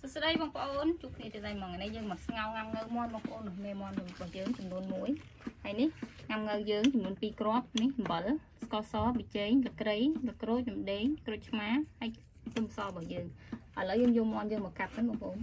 Sau đây bông ôn chụp này từ đây mà ngày nay dân mặt ngao ngâm ngơ mon bông ôn được mê mon được bằng dưỡng chừng đôn muối hay ní ngâm ngơ dưỡng chừng đôn pi crop ní bẩn sco xó bị cháy lực rấy lực rối chừng đến rối má hay tôm so bằng dưỡng ở lấy dân vô mon dân một cặp với bông ôn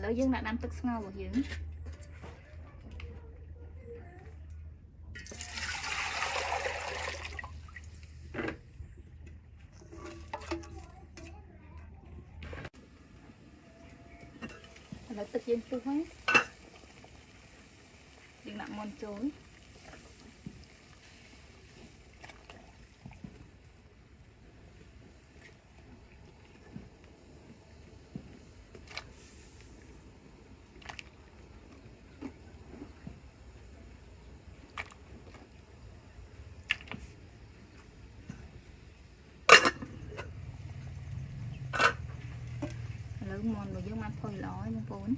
lấy dưỡng đã đâm tức ngao vào dưỡng lấy tức dương phu hết đừng nặng mòn trốn mòn vào dương mặt phơi lói nó vốn